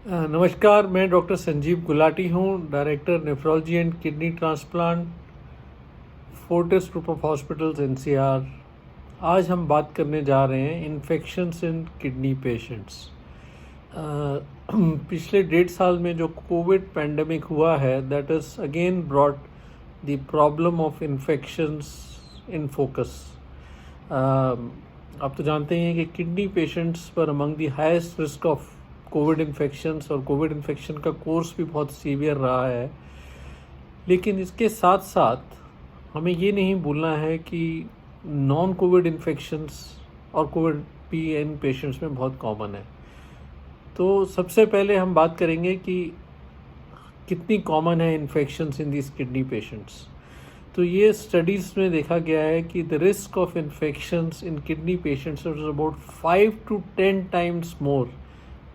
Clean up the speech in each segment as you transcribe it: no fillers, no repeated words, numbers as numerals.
नमस्कार, मैं डॉक्टर संजीव गुलाटी हूँ, director nephrology and kidney transplant, Fortis group of hospitals NCR. आज हम बात करने जा रहे हैं इन्फेक्शंस इन किडनी पेशेंट्स। पिछले 1.5 साल में जो कोविड पैंडमिक हुआ है, that is again brought the problem of infections in focus. आप तो जानते हैं कि किडनी पेशेंट्स पर among the highest risk of Covid infections, और कोविड इन्फेक्शन का कोर्स भी बहुत सीवियर रहा है। लेकिन इसके साथ साथ हमें ये नहीं भूलना है कि नॉन कोविड इन्फेक्शंस और कोविड भी इन पेशेंट्स में बहुत कॉमन है। तो सबसे पहले हम बात करेंगे कि कितनी कॉमन है infections in this kidney patients. तो ये स्टडीज़ में देखा गया है कि the risk of infections in kidney patients is about 5 to 10 times more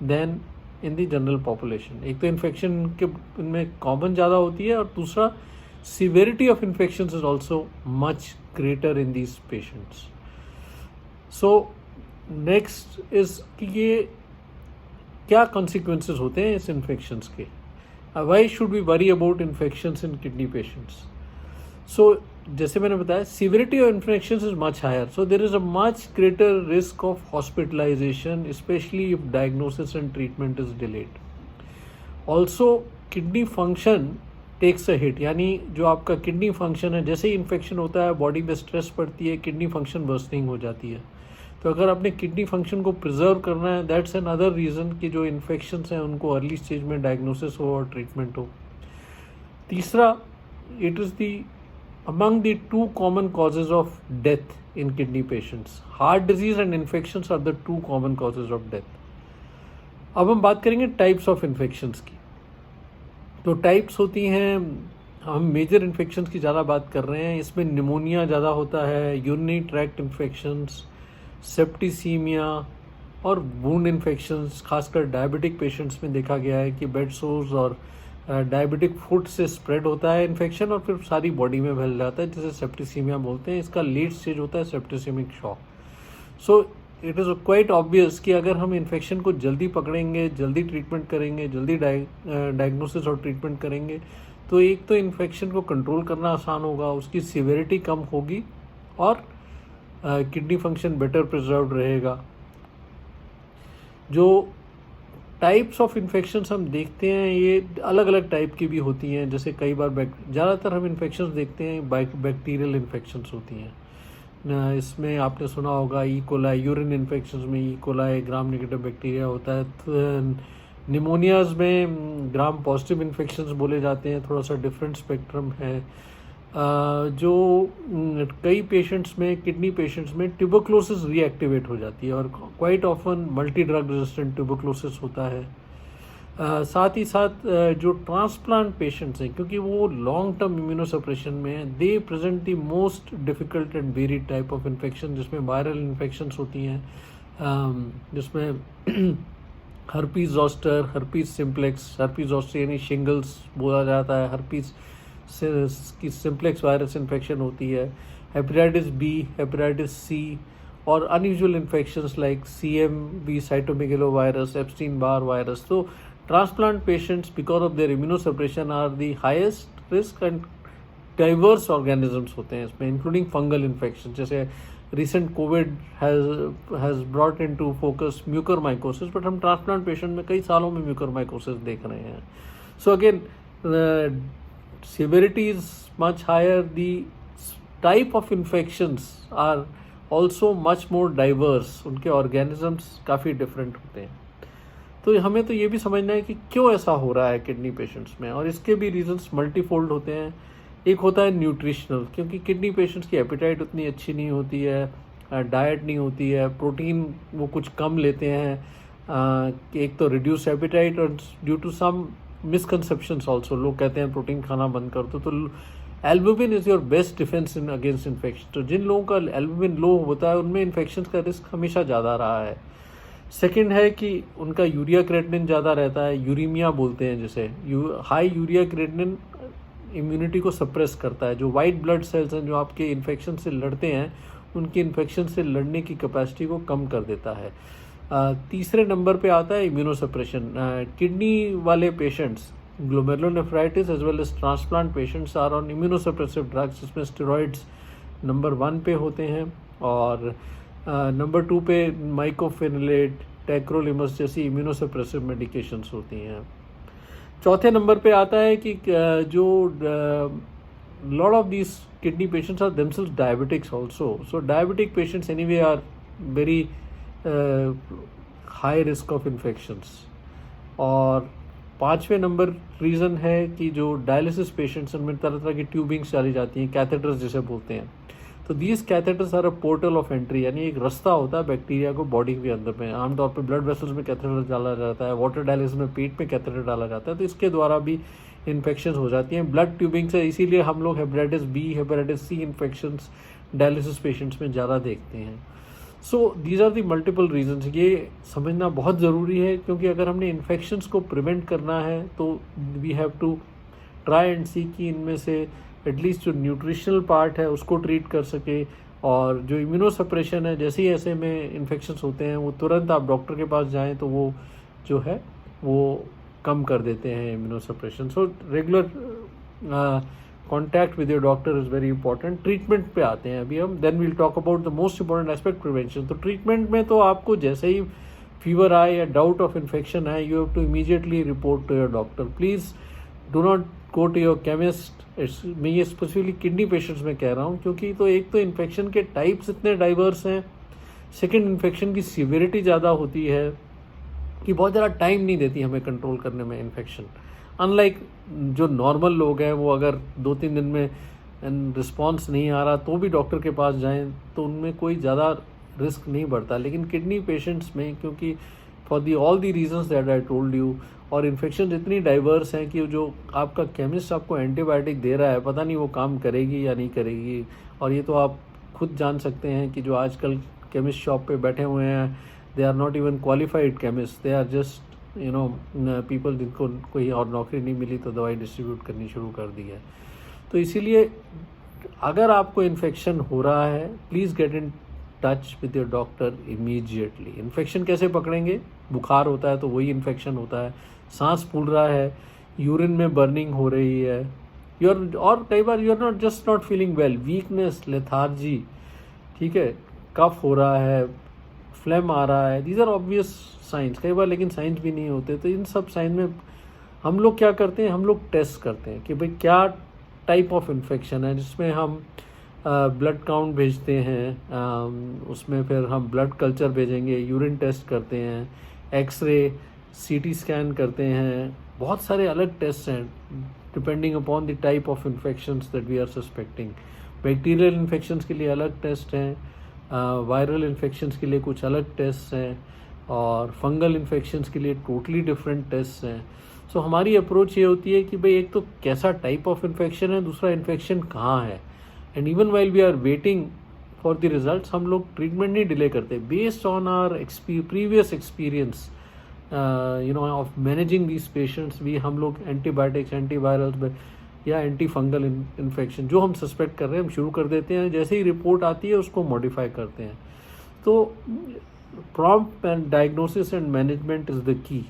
then in the general population. एक तो इन्फेक्शन के इनमें कॉमन ज़्यादा होती है, और दूसरा severity of infection is also much greater in these patients. So next is कि ये क्या कॉन्सिक्वेंसेस होते हैं इस इन्फेक्शंस के। Why should we worry about infections in kidney patients. So जैसे मैंने बताया, severity of infection is much higher, so there is a much greater risk of hospitalization, especially if diagnosis and treatment is delayed. Also kidney function takes a hit, यानी जो आपका kidney function है, जैसे ही infection होता है body में stress पड़ती है, किडनी फंक्शन वर्सनिंग हो जाती है। तो अगर अपने किडनी फंक्शन को प्रिजर्व करना है, दैट्स एन अदर रीज़न कि जो इन्फेक्शंस हैं उनको अर्ली स्टेज में डायग्नोसिस हो और ट्रीटमेंट हो। तीसरा, it is among the two common causes of death in kidney patients. Heart disease and infections are the two common causes of death. अब हम बात करेंगे टाइप्स ऑफ इन्फेक्शंस की। तो टाइप्स होती हैं, हम मेजर इन्फेक्शंस की ज़्यादा बात कर रहे हैं। इसमें निमोनिया ज़्यादा होता है, यूरिनरी ट्रैक्ट इन्फेक्शंस, सेप्टिसीमिया और वुंड इन्फेक्शंस। खासकर डायबिटिक पेशेंट्स में देखा गया है कि बेड सोर्स और डायबिटिक फुट से स्प्रेड होता है इन्फेक्शन और फिर सारी बॉडी में फैल जाता है, जिसे सेप्टिसीमिया बोलते हैं। इसका लेट स्टेज होता है septicemic shock. So it is quite obvious कि अगर हम इन्फेक्शन को जल्दी पकड़ेंगे, जल्दी ट्रीटमेंट करेंगे, जल्दी डायग्नोसिस और ट्रीटमेंट करेंगे, तो एक तो इन्फेक्शन को कंट्रोल करना आसान होगा, उसकी सीवियरिटी कम होगी और किडनी फंक्शन बेटर प्रिजर्व्ड रहेगा। जो टाइप्स ऑफ इन्फेक्शंस हम देखते हैं, ये अलग अलग टाइप की भी होती हैं। जैसे कई बार ज़्यादातर हम इन्फेक्शंस देखते हैं बैक्टीरियल इन्फेक्शंस होती हैं। इसमें आपने सुना होगा ई कोलाई, यूरिन इन्फेक्शंस में E coli gram negative bacteria होता है। तो निमोनियाज में ग्राम पॉजिटिव इन्फेक्शंस बोले जाते हैं, थोड़ा सा डिफरेंट स्पेक्ट्रम है। जो कई पेशेंट्स में, किडनी पेशेंट्स में ट्यूबरक्लोसिस रीएक्टिवेट हो जाती है, और quite often multi drug resistant tuberculosis होता है। साथ ही साथ जो ट्रांसप्लांट पेशेंट्स हैं, क्योंकि वो लॉन्ग टर्म इम्यूनोसप्रेशन में हैं, दे present the most difficult and varied type of infection, जिसमें वायरल इन्फेक्शंस होती हैं, जिसमें herpes zoster, herpes simplex, herpes zoster यानी शिंगल्स बोला जाता है, हर्पीज की सिम्प्लेक्स वायरस इन्फेक्शन होती है, हेपेटाइटिस बी, हेपेटाइटिस सी, और unusual infections like CMV cytomegalovirus, Epstein Barr virus. तो transplant patients because of their immunosuppression are the highest risk, and diverse organisms होते हैं इसमें, इंक्लूडिंग फंगल इन्फेक्शन। जैसे recent COVID has brought into focus mucormycosis, but हम transplant patient में कई सालों में म्यूकरमाइकोसिस देख रहे हैं। So again severity is much higher, the type of infections are also much more diverse, उनके organisms काफ़ी different होते हैं। तो हमें तो ये भी समझना है कि क्यों ऐसा हो रहा है किडनी पेशेंट्स में, और इसके भी रीजंस मल्टीफोल्ड होते हैं। एक होता है न्यूट्रिशनल, क्योंकि किडनी पेशेंट्स की एपेटाइट उतनी अच्छी नहीं होती है, डाइट नहीं होती है, प्रोटीन वो कुछ कम लेते हैं। एक तो रिड्यूस एपेटाइट, और due to some misconceptions also, लोग कहते हैं प्रोटीन खाना बंद कर दो। तो albumin is your best defence in against infection. तो जिन लोगों का एल्बुमिन लो होता है, उनमें इन्फेक्शन का रिस्क हमेशा ज़्यादा रहा है। सेकंड है कि उनका यूरिया क्रेटिनिन ज़्यादा रहता है, यूरीमिया बोलते हैं जिसे। हाई यूरिया क्रेटिनिन इम्यूनिटी को सप्रेस करता है। जो वाइट ब्लड सेल्स हैं जो आपके इन्फेक्शन से लड़ते हैं, उनकी इन्फेक्शन से लड़ने की कैपेसिटी को कम कर देता है। तीसरे नंबर पे आता है इम्यूनोसप्रेशन। किडनी वाले patients, glomerulonephritis as well as transplant patients are on immunosuppressive drugs, जिसमें स्टेरॉइड्स नंबर 1 पे होते हैं और नंबर 2 पे माइकोफेनिलेट, टेक्रोलिमस जैसी इम्यूनोसप्रेसिव मेडिकेशंस होती हैं। चौथे नंबर पे आता है कि जो lot of these kidney patients are themselves diabetics also. So diabetic patients anyway are very high risk of infections. और पाँचवें नंबर रीज़न है कि जो डायलिसिस पेशेंट्स उनमें तरह तरह की ट्यूबिंग्स डाली जाती हैं, कैथेटर्स जिसे बोलते हैं। तो these catheters are a portal of entry, यानी एक रास्ता होता है बैक्टीरिया को बॉडी के अंदर में। आमतौर पर ब्लड वेसल्स में कैथेटर डाला जाता है, वाटर डायलिसिस में पेट में कैथेटर डाला जाता है, तो इसके द्वारा भी इन्फेक्शन हो जाती हैं ब्लड ट्यूबिंग से। इसीलिए हम लोग hepatitis B, hepatitis C infections dialysis patients में ज़्यादा देखते हैं। So these are the multiple reasons. ये समझना बहुत ज़रूरी है, क्योंकि अगर हमने इन्फेक्शंस को प्रिवेंट करना है तो we have to try and see कि इनमें से एटलीस्ट जो न्यूट्रिशनल पार्ट है उसको ट्रीट कर सके, और जो इम्यूनोसप्रेशन है, जैसे ही ऐसे में इन्फेक्शंस होते हैं वो तुरंत आप डॉक्टर के पास जाएं तो वो जो है वो कम कर देते हैं immunosuppression. So regular contact with your doctor is very important. Treatment पे आते हैं अभी हम, then we'll talk about the most important aspect, prevention. तो ट्रीटमेंट में तो आपको जैसे ही फीवर आए या डाउट ऑफ इन्फेक्शन आए, you have to immediately report to your doctor. Please do not go to your chemist. मैं ये स्पेसिफिकली किडनी पेशेंट्स में कह रहा हूँ, क्योंकि तो एक तो इन्फेक्शन के टाइप्स इतने डाइवर्स हैं, सेकेंड इन्फेक्शन की सीवियरिटी ज़्यादा होती है कि बहुत ज़्यादा टाइम नहीं देती हमें कंट्रोल करने में इन्फेक्शन। अनलाइक जो नॉर्मल लोग हैं, वो अगर 2-3 दिन में रिस्पॉन्स नहीं आ रहा तो भी डॉक्टर के पास जाएं तो उनमें कोई ज़्यादा रिस्क नहीं बढ़ता। लेकिन किडनी पेशेंट्स में, क्योंकि for the all the reasons that I told you, और इन्फेक्शन इतनी डाइवर्स हैं कि जो आपका केमिस्ट आपको एंटीबायोटिक दे रहा है, पता नहीं वो काम करेगी या नहीं करेगी। और ये तो आप खुद जान सकते हैं कि जो आजकल केमिस्ट शॉप पे बैठे हुए हैं, they are not even qualified chemist, they are just people जिनको कोई और नौकरी नहीं मिली तो दवाई डिस्ट्रीब्यूट करनी शुरू कर दी है। तो इसीलिए अगर आपको इन्फेक्शन हो रहा है, please get in touch with your doctor immediately. Infection कैसे पकड़ेंगे? बुखार होता है तो वही इन्फेक्शन होता है, सांस फूल रहा है, यूरिन में बर्निंग हो रही है, और कई बार you are not just not feeling well, weakness, lethargy, ठीक है, कफ हो रहा है, फ्लेम आ रहा है, दीज आर ऑब्वियस साइंस। कई बार लेकिन साइंस भी नहीं होते, तो इन सब साइन में हम लोग क्या करते हैं, हम लोग टेस्ट करते हैं कि भाई क्या टाइप ऑफ इन्फेक्शन है, जिसमें हम ब्लड काउंट भेजते हैं, उसमें फिर हम ब्लड कल्चर भेजेंगे, यूरिन टेस्ट करते हैं, एक्सरे, सीटी स्कैन करते हैं, बहुत सारे अलग टेस्ट हैं depending upon the type of infections that we are suspecting. Bacterial infections के लिए अलग टेस्ट हैं, वायरल इन्फेक्शंस के लिए कुछ अलग टेस्ट हैं, और फंगल इन्फेक्शंस के लिए टोटली डिफरेंट टेस्ट हैं। सो हमारी अप्रोच ये होती है कि भाई एक तो कैसा टाइप ऑफ इन्फेक्शन है, दूसरा इन्फेक्शन कहाँ है, and even while we are waiting for the results हम लोग ट्रीटमेंट नहीं डिले करते। Based on our previous experience of managing these patients, भी हम लोग एंटीबायोटिक्स, एंटीवायरल्स या एंटी फंगल इन्फेक्शन जो हम सस्पेक्ट कर रहे हैं हम शुरू कर देते हैं। जैसे ही रिपोर्ट आती है उसको मॉडिफाई करते हैं। तो prompt and diagnosis and management is the key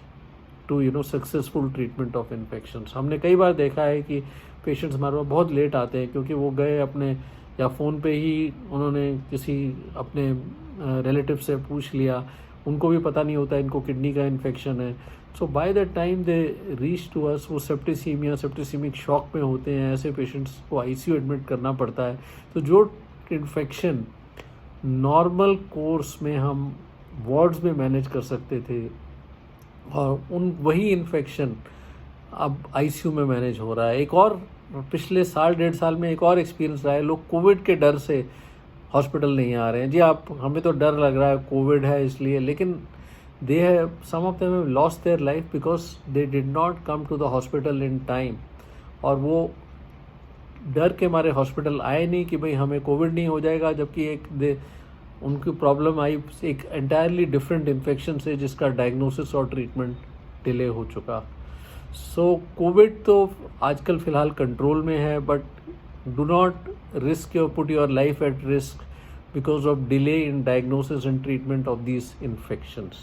to successful treatment of infections. हमने कई बार देखा है कि पेशेंट्स हमारे पास बहुत लेट आते हैं, क्योंकि वो गए अपने या फ़ोन पे ही उन्होंने किसी अपने रिलेटिव से पूछ लिया, उनको भी पता नहीं होता इनको किडनी का इन्फेक्शन है। So by the time they reach to us, वो सेप्टिसीमिया, सेप्टिसीमिक शॉक में होते हैं। ऐसे पेशेंट्स को आईसीयू एडमिट करना पड़ता है। तो जो इन्फेक्शन नॉर्मल कोर्स में हम वार्ड्स में मैनेज कर सकते थे, और वही इन्फेक्शन अब आईसीयू में मैनेज हो रहा है। एक और पिछले साल 1.5 साल में एक और एक्सपीरियंस रहा है, लोग कोविड के डर से हॉस्पिटल नहीं आ रहे हैं। जी आप, हमें तो डर लग रहा है कोविड है इसलिए, लेकिन they have, some of them have lost their life because they did not come to the hospital in time, और वो डर के मारे हॉस्पिटल आए नहीं कि भाई हमें कोविड नहीं हो जाएगा, जबकि उनकी प्रॉब्लम आई एक एंटायरली डिफरेंट इन्फेक्शन से जिसका डायग्नोसिस और ट्रीटमेंट डिले हो चुका। सो कोविड तो आजकल फ़िलहाल कंट्रोल में है, but do not risk your put your life at risk because of delay in diagnosis and treatment of these infections.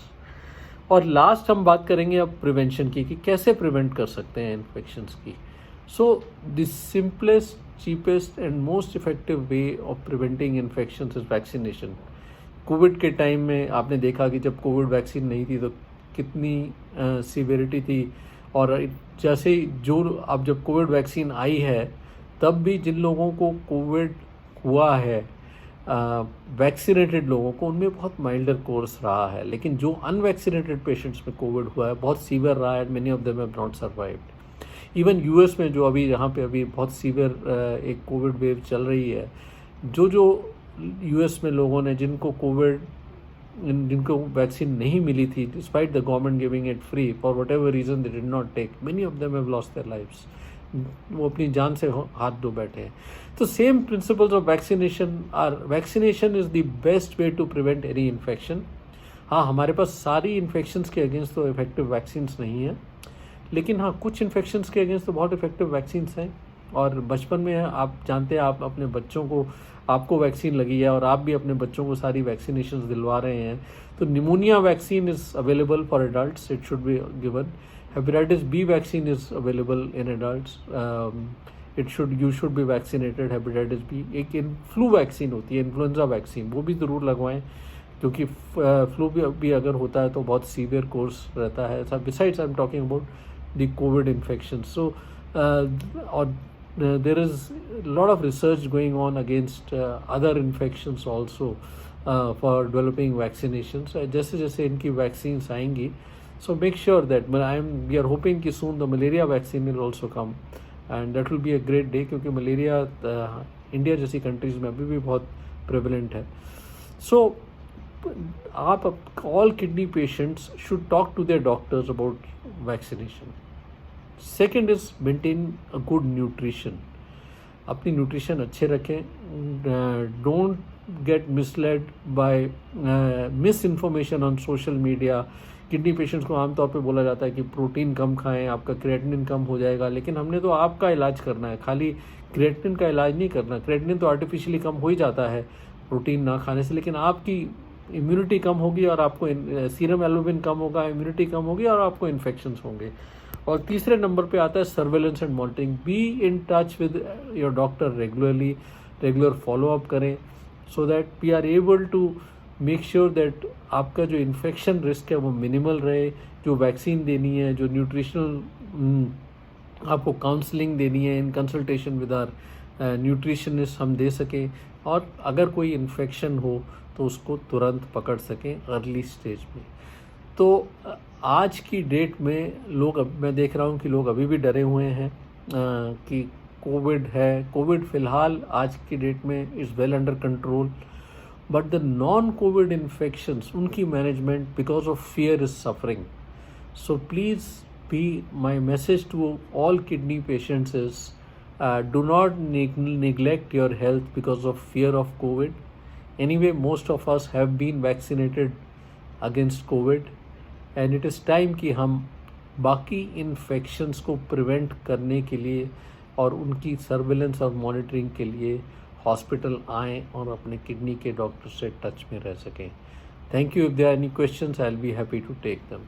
और लास्ट हम बात करेंगे अब प्रिवेंशन की कि कैसे प्रिवेंट कर सकते हैं इन्फेक्शंस की. So the simplest, cheapest and most effective way of preventing infections is vaccination. Covid के टाइम में आपने देखा कि जब कोविड वैक्सीन नहीं थी तो कितनी सीवियरिटी थी, और जैसे ही अब जब कोविड वैक्सीन आई है तब भी जिन लोगों को कोविड हुआ है वैक्सीनेटेड लोगों को, उनमें बहुत माइल्डर कोर्स रहा है. लेकिन जो अनवैक्सीनेटेड पेशेंट्स में कोविड हुआ है बहुत सीवियर रहा है. Many of them have not survived. Even US में जो अभी यहाँ पे अभी बहुत सीवियर एक कोविड वेव चल रही है, जो यूएस में लोगों ने जिनको वैक्सीन नहीं मिली थी, despite the government giving it free, for what ever reason they did not take, many of them have lost their lives. वो अपनी जान से हाथ धो बैठे हैं. तो same principles of vaccination is the best way to prevent any infection. हाँ, हमारे पास सारी इन्फेक्शंस के अगेंस्ट तो इफेक्टिव वैक्सीन्स नहीं है, लेकिन हाँ कुछ इन्फेक्शंस के अगेंस्ट तो बहुत इफेक्टिव वैक्सीन्स हैं. और बचपन में आप जानते हैं, आप अपने बच्चों को, आपको वैक्सीन लगी है और आप भी अपने बच्चों को सारी वैक्सीनेशंस दिलवा रहे हैं. तो pneumonia vaccine is available for adults, it should be given. Hepatitis B vaccine is available in adults. You should be vaccinated hepatitis B. एक फ्लू वैक्सीन होती है, इन्फ्लुएंजा वैक्सीन, वो भी ज़रूर लगवाएं, क्योंकि फ्लू भी अगर होता है तो बहुत सीवियर कोर्स रहता है. Besides, I'm talking about the COVID infection. So there is a lot of research going on against other infections also for developing vaccinations. जैसे जैसे इनकी वैक्सीन्स आएंगी, so make sure that we are hoping कि soon the malaria vaccine will also come, and that will be a great day, क्योंकि malaria India जैसी countries में अभी भी बहुत प्रेवलेंट है. So all kidney patients should talk to their doctors about vaccination. Second is maintain a good nutrition. अपनी nutrition अच्छे रखें. Don't get misled by misinformation on social media. Kidney patients को आमतौर पे बोला जाता है कि प्रोटीन कम खाएं, आपका क्रिएटिनिन कम हो जाएगा. लेकिन हमने तो आपका इलाज करना है, खाली क्रिएटिनिन का इलाज नहीं करना. क्रिएटिनिन तो आर्टिफिशियली कम हो ही जाता है प्रोटीन ना खाने से, लेकिन आपकी इम्यूनिटी कम होगी और आपको सीरम एल्बुमिन कम होगा, इम्यूनिटी कम होगी और आपको इन्फेक्शंस होंगे. और तीसरे नंबर पे आता है surveillance and monitoring. Be in touch with your doctor regularly, regular follow up करें, so that we are able to make sure that आपका जो इन्फेक्शन रिस्क है वो मिनिमल रहे. जो वैक्सीन देनी है, जो न्यूट्रिशनल आपको काउंसलिंग देनी है, in consultation with our nutritionist हम दे सकें, और अगर कोई इन्फेक्शन हो तो उसको तुरंत पकड़ सकें अर्ली स्टेज में. तो आज की डेट में मैं देख रहा हूँ कि लोग अभी भी डरे हुए हैं कि कोविड है. कोविड फ़िलहाल आज की डेट में is well under control, but the non-COVID infections, उनकी management because of fear is suffering. So please my message to all kidney patients is do not neglect your health because of fear of COVID. Anyway, most of us have been vaccinated against COVID, and it is time कि हम बाकी infections को prevent करने के लिए और उनकी surveillance और मॉनिटरिंग के लिए हॉस्पिटल आएँ और अपने किडनी के डॉक्टर से टच में रह सकें. Thank you. If there are any questions, I will be happy to take them.